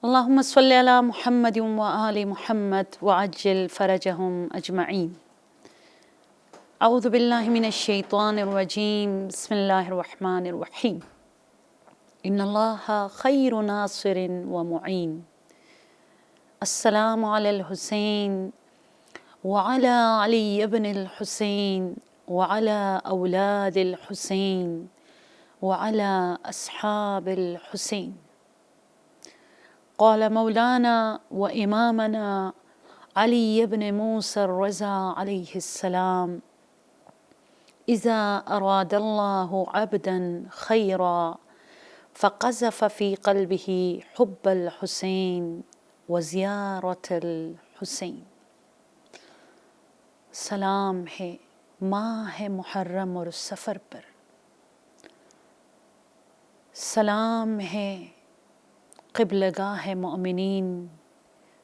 اللهم صل على محمد وآل محمد وعجل فرجهم أجمعين. أعوذ بالله من الشيطان الرجيم. بسم الله الرحمن الرحيم. إن الله خير ناصر ومعين. السلام على الحسين وعلى علي بن الحسين وعلى أولاد الحسين وعلى أصحاب الحسين. قال مولانا وإمامنا علي بن موسى الرضا عليه السلام: إذا أراد الله عبدا خيرا فقذف في قلبه حب الحسين وزيارة الحسين. سلام ہے ماہ محرم اور سفر پر، سلام ہے قبلہ گاہ مومنین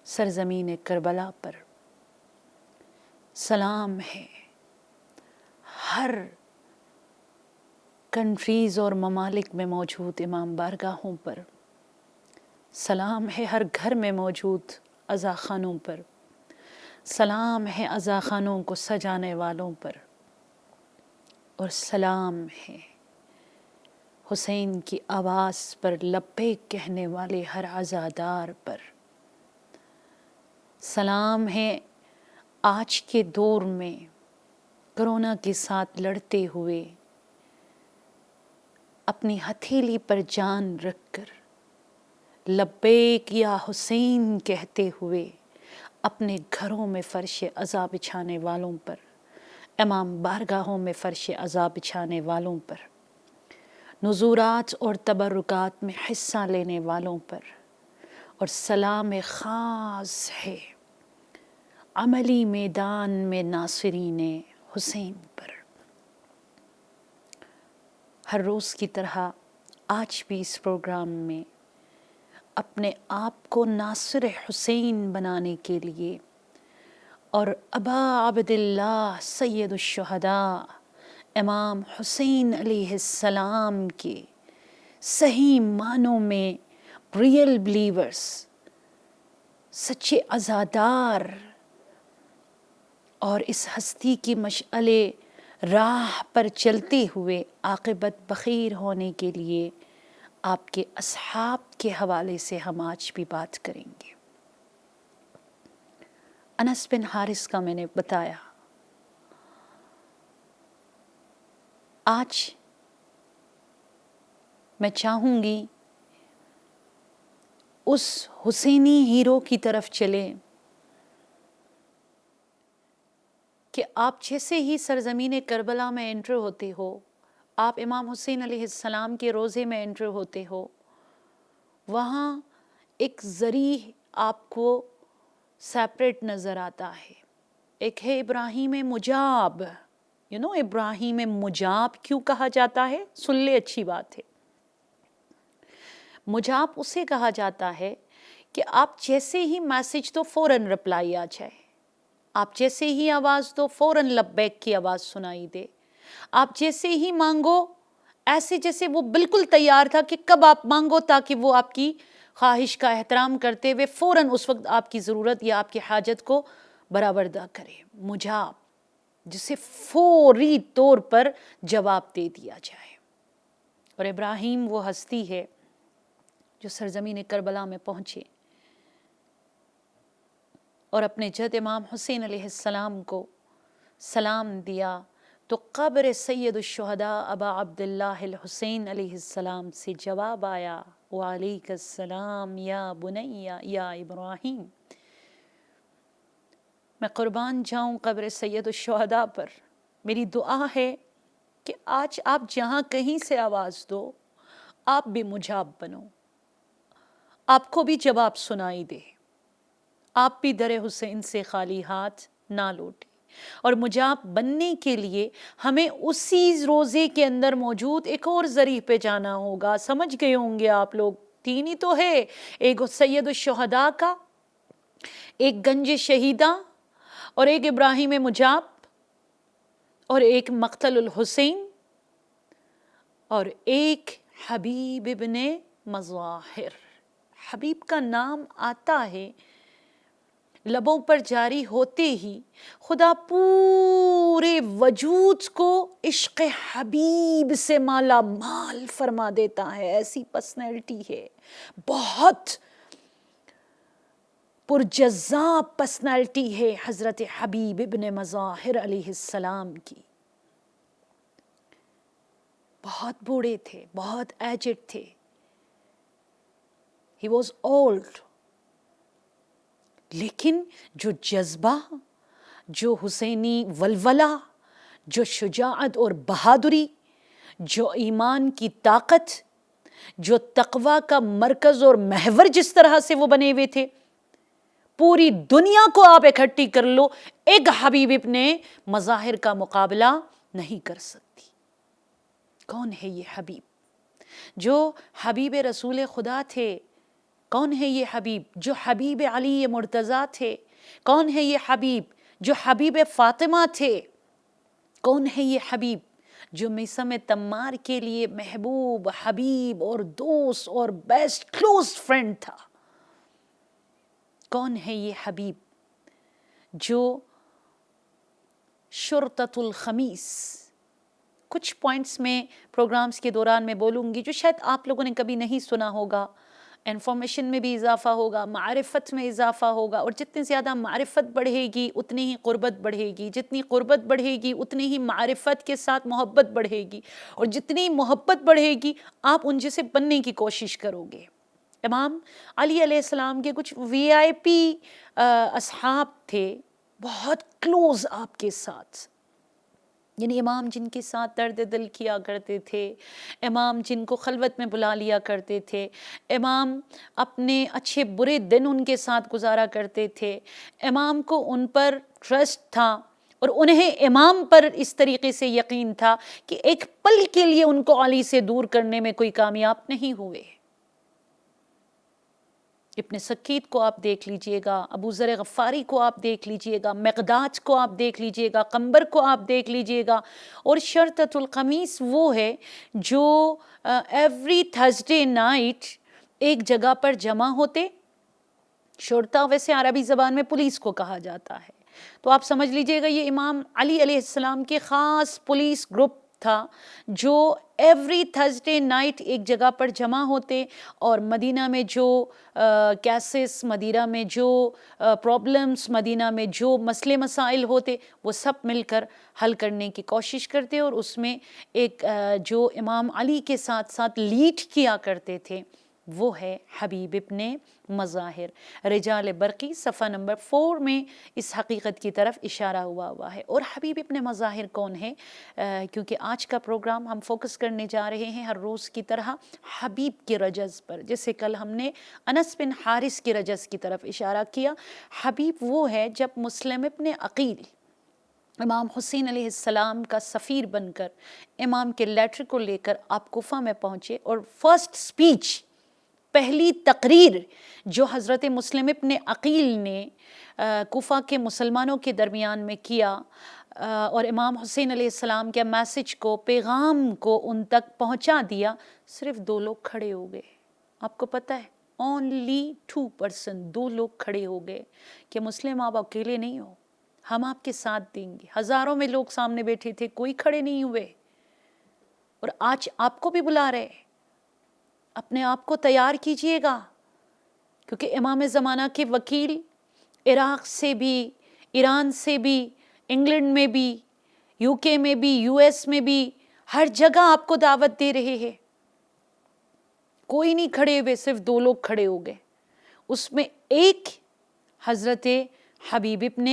سرزمین کربلا پر، سلام ہے ہر کنٹریز اور ممالک میں موجود امام بارگاہوں پر، سلام ہے ہر گھر میں موجود عزا خانوں پر، سلام ہے عزا خانوں کو سجانے والوں پر، اور سلام ہے حسین کی آواز پر لبیک کہنے والے ہر عزادار پر، سلام ہے آج کے دور میں کرونا کے ساتھ لڑتے ہوئے اپنی ہتھیلی پر جان رکھ کر لبیک یا حسین کہتے ہوئے اپنے گھروں میں فرش عزا بچھانے والوں پر، امام بارگاہوں میں فرش عزا بچھانے والوں پر، نذورات اور تبرکات میں حصہ لینے والوں پر، اور سلام خاص ہے عملی میدان میں ناصرین حسین پر۔ ہر روز کی طرح آج بھی اس پروگرام میں اپنے آپ کو ناصر حسین بنانے کے لیے اور ابا عبداللہ سید الشہداء امام حسین علیہ السلام کے صحیح معنوں میں ریئل بلیورز، سچے عزادار، اور اس ہستی کی مشعل راہ پر چلتے ہوئے عاقبت بخیر ہونے کے لیے آپ کے اصحاب کے حوالے سے ہم آج بھی بات کریں گے۔ انس بن حارث کا میں نے بتایا، آج میں چاہوں گی اس حسینی ہیرو کی طرف چلیں کہ آپ جیسے ہی سرزمین کربلا میں انٹر ہوتے ہو، آپ امام حسین علیہ السلام کے روضے میں انٹر ہوتے ہو، وہاں ایک ذریح آپ کو سیپریٹ نظر آتا ہے۔ ایک ہے ابراہیم مجاب، ابراہیم مجاب کیوں کہا جاتا ہے؟ سن لے، اچھی بات ہے۔ مجاب اسے کہا جاتا ہے کہ آپ جیسے ہی میسج تو فوراً رپلائی آ جائے، آپ جیسے ہی آواز دو فوراً لبیک کی آواز سنائی دے، آپ جیسے ہی مانگو ایسے جیسے وہ بالکل تیار تھا کہ کب آپ مانگو تاکہ وہ آپ کی خواہش کا احترام کرتے ہوئے فوراً اس وقت آپ کی ضرورت یا آپ کی حاجت کو برآوردہ کرے۔ مجاب، جسے فوری طور پر جواب دے دیا جائے۔ اور ابراہیم وہ ہستی ہے جو سرزمین کربلا میں پہنچے اور اپنے جد امام حسین علیہ السلام کو سلام دیا تو قبر سید الشہداء ابا عبداللہ الحسین علیہ السلام سے جواب آیا، وعلیک السلام یا بنی یا ابراہیم۔ میں قربان جاؤں قبر سید الشہداء پر میری دعا ہے کہ آج آپ جہاں کہیں سے آواز دو، آپ بھی مجاب بنو، آپ کو بھی جواب سنائی دے، آپ بھی در حسین سے خالی ہاتھ نہ لوٹے۔ اور مجاب بننے کے لیے ہمیں اسی روزے کے اندر موجود ایک اور ذریعہ پہ جانا ہوگا۔ سمجھ گئے ہوں گے آپ لوگ، تین ہی تو ہے، ایک سید الشہداء کا، ایک گنج شہیدہ، اور ایک ابراہیم مجاب، اور ایک مقتل الحسین، اور ایک حبیب ابن مظاہر۔ حبیب کا نام آتا ہے، لبوں پر جاری ہوتے ہی خدا پورے وجود کو عشق حبیب سے مالا مال فرما دیتا ہے۔ ایسی پرسنالٹی ہے، بہت پرجذاب پرسنالٹی ہے حضرت حبیب ابن مظاہر علیہ السلام کی۔ بہت بوڑھے تھے، بہت ایجڈ تھے، ہی واز اولڈ، لیکن جو جذبہ، جو حسینی ولولہ، جو شجاعت اور بہادری، جو ایمان کی طاقت، جو تقوی کا مرکز اور محور جس طرح سے وہ بنے ہوئے تھے، پوری دنیا کو آپ اکٹھی کر لو، ایک حبیب ابن مظاہر کا مقابلہ نہیں کر سکتی۔ کون ہے یہ حبیب جو حبیب رسول خدا تھے؟ کون ہے یہ حبیب جو حبیب علی مرتضیٰ تھے؟ کون ہے یہ حبیب جو حبیب فاطمہ تھے؟ کون ہے یہ حبیب جو میثم تمار کے لیے محبوب، حبیب اور دوست اور بیسٹ کلوز فرینڈ تھا؟ کون ہے یہ حبیب جو شرطۃ الخمیس، کچھ پوائنٹس میں پروگرامز کے دوران میں بولوں گی جو شاید آپ لوگوں نے کبھی نہیں سنا ہوگا، انفارمیشن میں بھی اضافہ ہوگا، معرفت میں اضافہ ہوگا، اور جتنی زیادہ معرفت بڑھے گی اتنی ہی قربت بڑھے گی، جتنی قربت بڑھے گی اتنی ہی معرفت کے ساتھ محبت بڑھے گی، اور جتنی محبت بڑھے گی آپ ان جیسے بننے کی کوشش کرو گے۔ امام علی علیہ السلام کے کچھ وی آئی پی اصحاب تھے، بہت کلوز آپ کے ساتھ، یعنی امام جن کے ساتھ درد دل کیا کرتے تھے، امام جن کو خلوت میں بلا لیا کرتے تھے، امام اپنے اچھے برے دن ان کے ساتھ گزارا کرتے تھے، امام کو ان پر ٹرسٹ تھا، اور انہیں امام پر اس طریقے سے یقین تھا کہ ایک پل کے لیے ان کو علی سے دور کرنے میں کوئی کامیاب نہیں ہوئے۔ ابن سکیت کو آپ دیکھ لیجئے گا، ابو ذر غفاری کو آپ دیکھ لیجئے گا، مقداد کو آپ دیکھ لیجئے گا، قنبر کو آپ دیکھ لیجئے گا، اور شرطۃ الخمیس وہ ہے جو ایوری تھرسڈے نائٹ ایک جگہ پر جمع ہوتے۔ شرطہ ویسے عربی زبان میں پولیس کو کہا جاتا ہے، تو آپ سمجھ لیجئے گا یہ امام علی علیہ السلام کے خاص پولیس گروپ تھا جو ایوری تھرسڈے نائٹ ایک جگہ پر جمع ہوتے، اور مدینہ میں جو کیسز، مدینہ میں جو پرابلمز، مدینہ میں جو مسئلے مسائل ہوتے وہ سب مل کر حل کرنے کی کوشش کرتے، اور اس میں ایک جو امام علی کے ساتھ ساتھ لیڈ کیا کرتے تھے وہ ہے حبیب ابن مظاہر۔ رجال برقی صفحہ نمبر 4 میں اس حقیقت کی طرف اشارہ ہوا ہے۔ اور حبیب ابن مظاہر کون ہے؟ کیونکہ آج کا پروگرام ہم فوکس کرنے جا رہے ہیں ہر روز کی طرح حبیب کے رجز پر، جیسے کل ہم نے انس بن حارث کے رجز کی طرف اشارہ کیا۔ حبیب وہ ہے جب مسلم ابن عقیل امام حسین علیہ السلام کا سفیر بن کر امام کے لیٹر کو لے کر آپ کوفہ میں پہنچے، اور فرسٹ سپیچ، پہلی تقریر جو حضرت مسلم ابن عقیل نے کوفہ کے مسلمانوں کے درمیان میں کیا، اور امام حسین علیہ السلام کے میسج کو، پیغام کو ان تک پہنچا دیا، صرف 2 لوگ کھڑے ہو گئے۔ آپ کو پتہ ہے only 2%، 2 لوگ کھڑے ہو گئے کہ مسلم آپ اکیلے نہیں ہو، ہم آپ کے ساتھ دیں گے۔ ہزاروں میں لوگ سامنے بیٹھے تھے، کوئی کھڑے نہیں ہوئے، اور آج آپ کو بھی بلا رہے، اپنے آپ کو تیار کیجئے گا، کیونکہ امام زمانہ کے وکیل عراق سے بھی، ایران سے بھی، انگلینڈ میں بھی، یو کے میں بھی، یو ایس میں بھی، ہر جگہ آپ کو دعوت دے رہے ہیں۔ کوئی نہیں کھڑے ہوئے، صرف 2 لوگ کھڑے ہو گئے، اس میں ایک حضرت حبیب ابن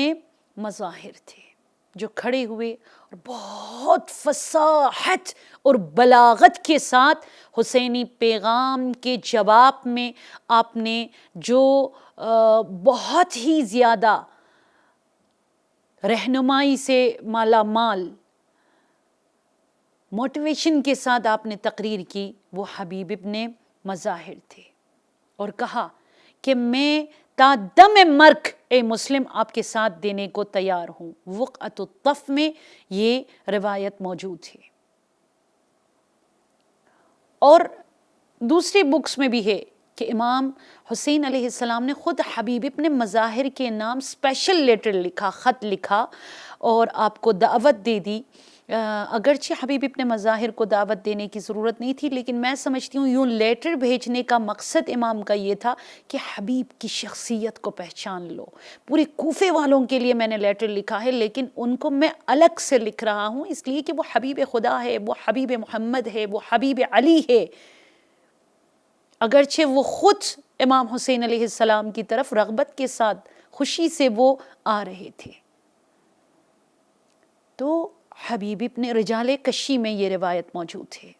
مظاہر تھے جو کھڑے ہوئے اور بہت فصاحت اور بلاغت کے ساتھ حسینی پیغام کے جواب میں آپ نے جو بہت ہی زیادہ رہنمائی سے مالا مال موٹیویشن کے ساتھ آپ نے تقریر کی، وہ حبیب ابن مظاہر تھے، اور کہا کہ میں تا دم مرگ اے مسلم آپ کے ساتھ دینے کو تیار ہوں۔ وقعت الطف میں یہ روایت موجود ہے، اور دوسری بکس میں بھی ہے کہ امام حسین علیہ السلام نے خود حبیب ابن مظاہر کے نام اسپیشل لیٹر لکھا، خط لکھا اور آپ کو دعوت دے دی۔ اگرچہ حبیب ابن مظاہر کو دعوت دینے کی ضرورت نہیں تھی، لیکن میں سمجھتی ہوں یوں لیٹر بھیجنے کا مقصد امام کا یہ تھا کہ حبیب کی شخصیت کو پہچان لو۔ پورے کوفے والوں کے لیے میں نے لیٹر لکھا ہے، لیکن ان کو میں الگ سے لکھ رہا ہوں اس لیے کہ وہ حبیب خدا ہے، وہ حبیب محمد ہے، وہ حبیب علی ہے، اگرچہ وہ خود امام حسین علیہ السلام کی طرف رغبت کے ساتھ خوشی سے وہ آ رہے تھے۔ تو حبیب ابن رجال کشی میں یہ روایت موجود ہے۔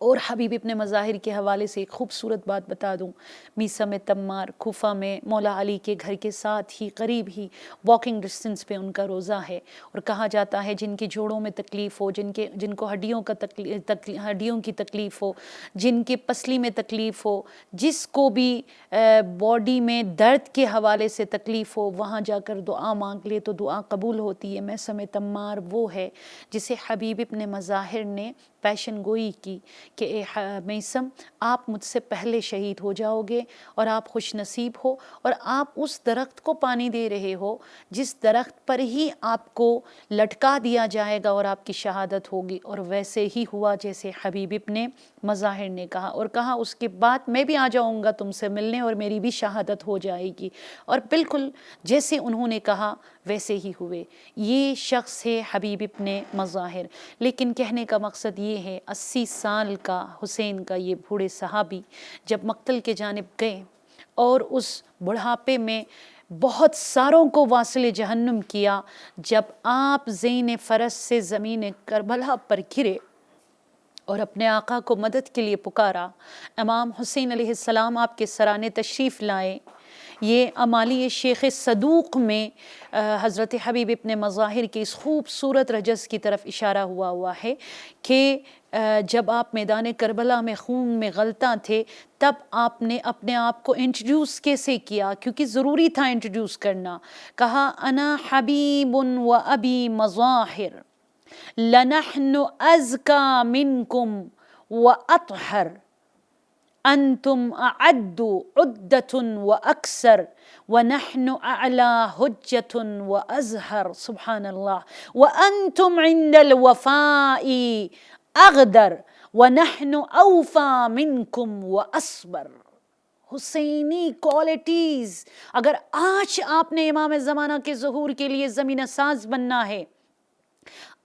اور حبیب ابن مظاہر کے حوالے سے ایک خوبصورت بات بتا دوں، میسم تمار کوفہ میں مولا علی کے گھر کے ساتھ ہی قریب ہی واکنگ ڈسٹنس پہ ان کا روضہ ہے، اور کہا جاتا ہے جن کے جوڑوں میں تکلیف ہو، جن کو ہڈیوں کی تکلیف ہو، جن کے پسلی میں تکلیف ہو، جس کو بھی باڈی میں درد کے حوالے سے تکلیف ہو، وہاں جا کر دعا مانگ لے تو دعا قبول ہوتی ہے۔ میسم تمار وہ ہے جسے حبیب ابن مظاہر نے پیشن گوئی کی کہ اے میسم آپ مجھ سے پہلے شہید ہو جاؤ گے، اور آپ خوش نصیب ہو، اور آپ اس درخت کو پانی دے رہے ہو جس درخت پر ہی آپ کو لٹکا دیا جائے گا اور آپ کی شہادت ہوگی۔ اور ویسے ہی ہوا جیسے حبیب ابن مظاہر نے کہا، اور کہا اس کے بعد میں بھی آ جاؤں گا تم سے ملنے اور میری بھی شہادت ہو جائے گی، اور بالکل جیسے انہوں نے کہا ویسے ہی ہوئے۔ یہ شخص ہے حبیب ابن مظاہر۔ لیکن کہنے کا مقصد یہ ہے 80 سال کا حسین کا یہ بوڑھے صحابی جب مقتل کے جانب گئے اور اس بڑھاپے میں بہت ساروں کو واصل جہنم کیا، جب آپ زین فرس سے زمین کربلا پر گرے اور اپنے آقا کو مدد کے لیے پکارا، امام حسین علیہ السلام آپ کے سرانے تشریف لائے۔ یہ امالی شیخ صدوق میں حضرت حبیب ابن مظاہر کے اس خوبصورت رجز کی طرف اشارہ ہوا ہے کہ جب آپ میدان کربلا میں خون میں غلطاں تھے، تب آپ نے اپنے آپ کو انٹروڈیوس کیسے کیا، کیونکہ ضروری تھا انٹروڈیوس کرنا۔ کہا انا حبیب و ابی مظاہر لنحن ازکا منکم و اطہر انتم اعد عدۃ و اکثر ونحن اعلی حجۃ و ازہر، سبحان اللہ، وانتم عند الوفاء اغدر ونحن اوفی منکم و اصبر۔ حسینی کوالٹیز، اگر آج آپ نے امام زمانہ کے ظہور کے لیے زمینہ ساز بننا ہے،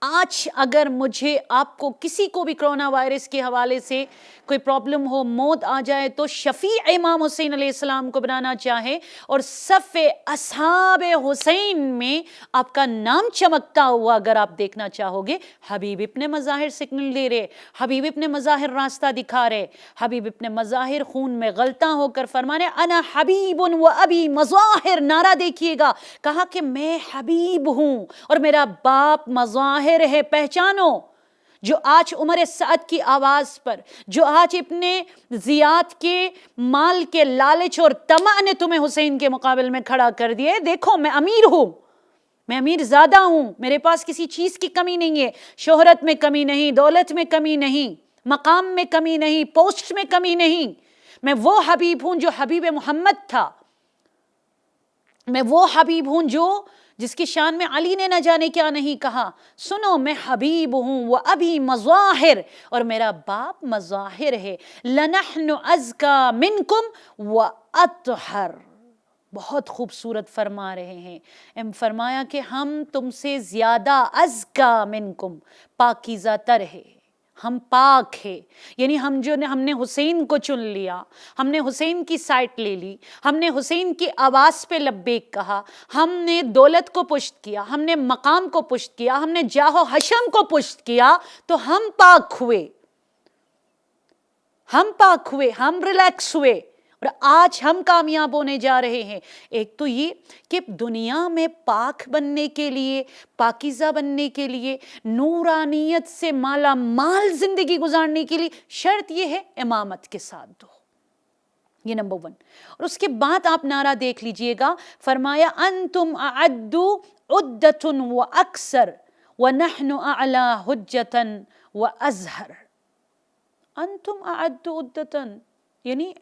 آج اگر مجھے آپ کو کسی کو بھی کرونا وائرس کے حوالے سے کوئی پرابلم ہو، موت آ جائے، تو شفیع امام حسین علیہ السلام کو بنانا چاہے اور صف اصحاب حسین میں آپ کا نام چمکتا ہوا اگر آپ دیکھنا چاہو گے، حبیب ابن مظاہر سگنل دے رہے، حبیب ابن مظاہر راستہ دکھا رہے، حبیب ابن مظاہر خون میں غلطاں ہو کر فرمانے انا حبیب و ابی مظاہر، نعرہ دیکھیے گا، کہا کہ میں حبیب ہوں اور میرا باپ مظاہر ہے، پہچانو۔ جو آج عمر سعد کی آواز پر، جو آج ابن زیاد کے مال کے لالچ اور طمع نے تمہیں حسین کے مقابل میں کھڑا کر دیا، دیکھو میں امیر ہوں، میں امیر زادہ ہوں، میرے پاس کسی چیز کی کمی نہیں ہے، شہرت میں کمی نہیں، دولت میں کمی نہیں، مقام میں کمی نہیں، پوسٹ میں کمی نہیں، میں وہ حبیب ہوں جو حبیب محمد تھا، میں وہ حبیب ہوں جس کی شان میں علی نے نہ جانے کیا نہیں کہا، سنو میں حبیب ہوں وہ ابھی مظاہر اور میرا باپ مظاہر ہے، لنحن ازکا منکم و اطہر۔ بہت خوبصورت فرما رہے ہیں، فرمایا کہ ہم تم سے زیادہ ازکا منکم، پاکیزہ تر ہے، ہم پاک ہے، یعنی ہم نے حسین کو چن لیا، ہم نے حسین کی سائٹ لے لی، ہم نے حسین کی آواز پہ لبیک کہا، ہم نے دولت کو پشت کیا، ہم نے مقام کو پشت کیا، ہم نے جاہ و حشم کو پشت کیا، تو ہم پاک ہوئے، ہم ریلیکس ہوئے، اور آج ہم کامیاب ہونے جا رہے ہیں۔ ایک تو یہ کہ دنیا میں پاک بننے کے لیے، پاکیزہ بننے کے لیے، نورانیت سے مالا مال زندگی گزارنے کے لیے شرط یہ ہے امامت کے ساتھ دو، یہ نمبر 1۔ اور اس کے بعد آپ نعرہ دیکھ لیجئے گا، فرمایا انتم اعد عدۃ و اکثر ونحن اعلی حجۃ و ازہر۔ انتم اعد عدۃ، یعنی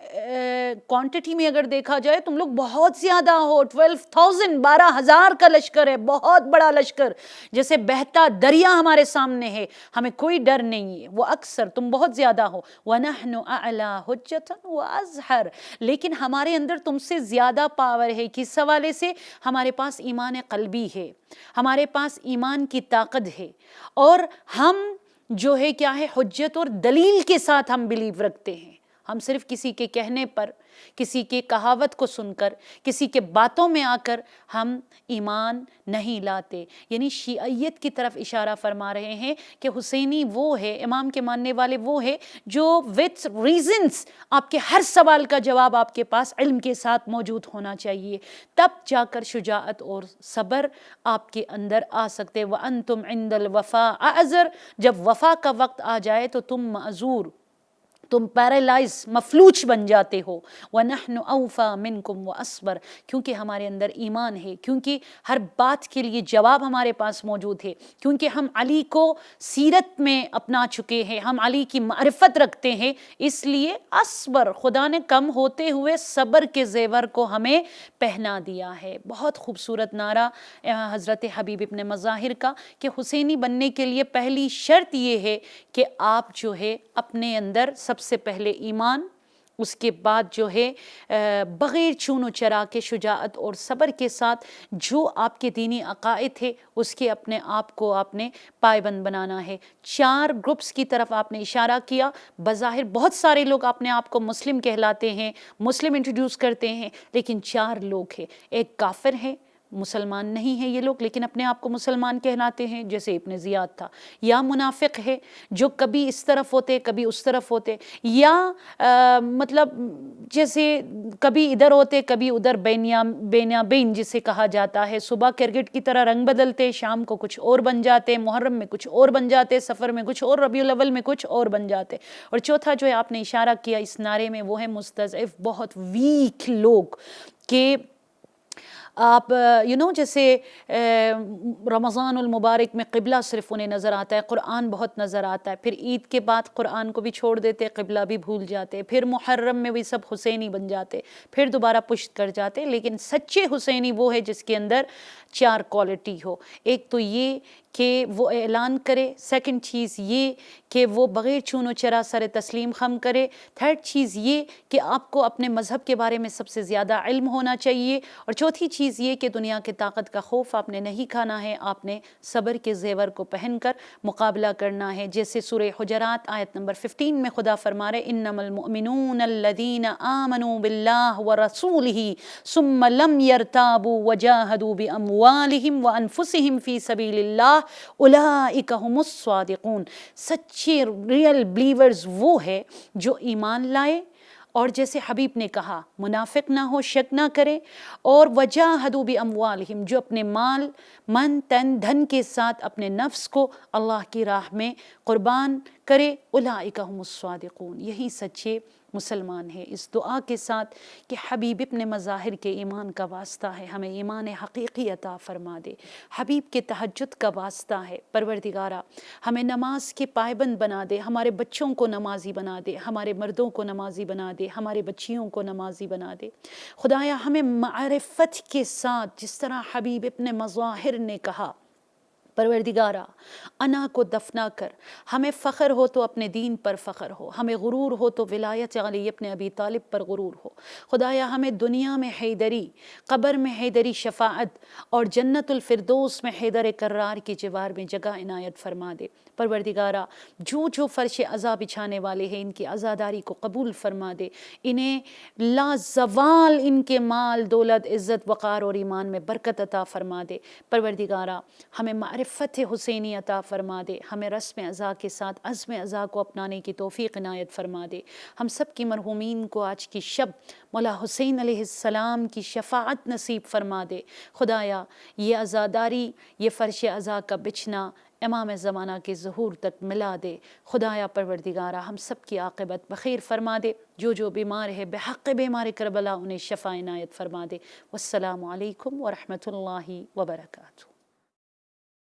کوانٹٹی میں اگر دیکھا جائے تم لوگ بہت زیادہ ہو، 12,000 12,000 کا لشکر ہے، بہت بڑا لشکر، جیسے بہتا دریا ہمارے سامنے ہے، ہمیں کوئی ڈر نہیں ہے، وہ اکثر تم بہت زیادہ ہو، وَنَحْنُ أَعْلَى حُجَّةً وَأَزْهَرُ، لیکن ہمارے اندر تم سے زیادہ پاور ہے، کس حوالے سے؟ ہمارے پاس ایمان قلبی ہے، ہمارے پاس ایمان کی طاقت ہے، اور ہم جو ہے کیا ہے، حجت اور دلیل کے ساتھ ہم بلیو رکھتے ہیں۔ ہم صرف کسی کے کہنے پر، کسی کے کہاوت کو سن کر، کسی کے باتوں میں آ کر ہم ایمان نہیں لاتے۔ یعنی شیعیت کی طرف اشارہ فرما رہے ہیں کہ حسینی وہ ہے، امام کے ماننے والے وہ ہے جو وتھ ریزنز آپ کے ہر سوال کا جواب آپ کے پاس علم کے ساتھ موجود ہونا چاہیے، تب جا کر شجاعت اور صبر آپ کے اندر آ سکتے۔ وَأَنْتُمْ عِنْدَ الْوَفَاءِ أَعْذَرُ، جب وفا کا وقت آ جائے تو تم معذور، تم پیرالائز، مفلوج بن جاتے ہو۔ وَنَحْنُ أَوْفَى مِنْكُمْ وَأَصْبَرُ، کیونکہ ہمارے اندر ایمان ہے، کیونکہ ہر بات کے لیے جواب ہمارے پاس موجود ہے، کیونکہ ہم علی کو سیرت میں اپنا چکے ہیں، ہم علی کی معرفت رکھتے ہیں، اس لیے اصبر، خدا نے کم ہوتے ہوئے صبر کے زیور کو ہمیں پہنا دیا ہے۔ بہت خوبصورت نعرہ حضرت حبیب ابن مظاہر کا کہ حسینی بننے کے لیے پہلی شرط یہ ہے کہ آپ جو ہے اپنے اندر سب سے پہلے ایمان، اس کے بعد جو ہے بغیر چون و چرا کے شجاعت اور صبر کے ساتھ جو آپ کے دینی عقائد ہے اس کے اپنے آپ کو آپ نے پائبند بنانا ہے۔ 4 گروپس کی طرف آپ نے اشارہ کیا۔ بظاہر بہت سارے لوگ اپنے آپ کو مسلم کہلاتے ہیں، مسلم انٹروڈیوس کرتے ہیں، لیکن 4 لوگ ہیں۔ ایک کافر ہے، مسلمان نہیں ہے یہ لوگ، لیکن اپنے آپ کو مسلمان کہلاتے ہیں، جیسے ابن زیاد تھا۔ یا منافق ہے جو کبھی اس طرف ہوتے کبھی اس طرف ہوتے، یا مطلب جیسے کبھی ادھر ہوتے کبھی ادھر، بین جسے کہا جاتا ہے، صبح کرکٹ کی طرح رنگ بدلتے، شام کو کچھ اور بن جاتے، محرم میں کچھ اور بن جاتے، سفر میں کچھ اور، ربیع الاول میں کچھ اور بن جاتے۔ اور چوتھا جو ہے آپ نے اشارہ کیا اس نعرے میں، وہ ہے مستضعف، بہت ویک لوگ، کہ آپ جیسے رمضان المبارک میں قبلہ صرف انہیں نظر آتا ہے، قرآن بہت نظر آتا ہے، پھر عید کے بعد قرآن کو بھی چھوڑ دیتے، قبلہ بھی بھول جاتے، پھر محرم میں بھی سب حسینی بن جاتے، پھر دوبارہ پشت کر جاتے۔ لیکن سچے حسینی وہ ہے جس کے اندر 4 کوالٹی ہو۔ ایک تو یہ کہ وہ اعلان کرے، سیکنڈ چیز یہ کہ وہ بغیر چون و چرا سر تسلیم خم کرے، تھرڈ چیز یہ کہ آپ کو اپنے مذہب کے بارے میں سب سے زیادہ علم ہونا چاہیے، اور چوتھی چیز یہ کہ دنیا کی طاقت کا خوف آپ نے نہیں کھانا ہے، آپ نے صبر کے زیور کو پہن کر مقابلہ کرنا ہے۔ جیسے سورہ حجرات آیت نمبر 15 میں خدا فرما رہے انما المؤمنون الذین آمنوا باللہ ورسولہ ثم لم يرتابوا وجاہدوا باموالہم وانفسہم فی سبیل اللہ اولئک هم الصادقون۔ سچے ریئل بلیورز وہ ہے جو ایمان لائے، اور جیسے حبیب نے کہا منافق نہ ہو، شک نہ کرے، اور وجاہدوا باموالہم، جو اپنے مال، من، تن، دھن کے ساتھ اپنے نفس کو اللہ کی راہ میں قربان کرے، اولئک هم الصادقون، یہی سچے مسلمان ہے۔ اس دعا کے ساتھ کہ حبیب ابن مظاہر کے ایمان کا واسطہ ہے، ہمیں ایمان حقیقی عطا فرما دے۔ حبیب کے تہجد کا واسطہ ہے، پروردگارہ ہمیں نماز کے پائبند بنا دے، ہمارے بچوں کو نمازی بنا دے، ہمارے مردوں کو نمازی بنا دے، ہمارے بچیوں کو نمازی بنا دے۔ خدایا ہمیں معرفت کے ساتھ، جس طرح حبیب ابن مظاہر نے کہا پروردگارا انا کو دفنا کر ہمیں فخر ہو تو اپنے دین پر فخر ہو، ہمیں غرور ہو تو ولایت علی ابن ابی طالب پر غرور ہو۔ خدایا ہمیں دنیا میں حیدری، قبر میں حیدری شفاعت اور جنت الفردوس میں حیدر کرار کی جوار میں جگہ عنایت فرما دے۔ پروردگارا جو فرش عزا بچھانے والے ہیں ان کی عزاداری کو قبول فرما دے، انہیں لا زوال ان کے مال دولت عزت وقار اور ایمان میں برکت عطا فرما دے۔ پروردگارا ہمیں معرفت حسینی عطا فرما دے، ہمیں رسم عزا کے ساتھ عزم عزا کو اپنانے کی توفیق عنایت فرما دے۔ ہم سب کی مرحومین کو آج کی شب مولا حسین علیہ السلام کی شفاعت نصیب فرما دے۔ خدایا یہ عزاداری، یہ فرش عزا کا بچھنا امام زمانہ کے ظہور تک ملا دے۔ خدایا پروردگارا ہم سب کی عاقبت بخیر فرما دے، جو بیمار ہے بحق بیمار کربلا انہیں شفا عنایت فرما دے۔ والسلام علیکم ورحمۃ اللہ وبرکاتہ۔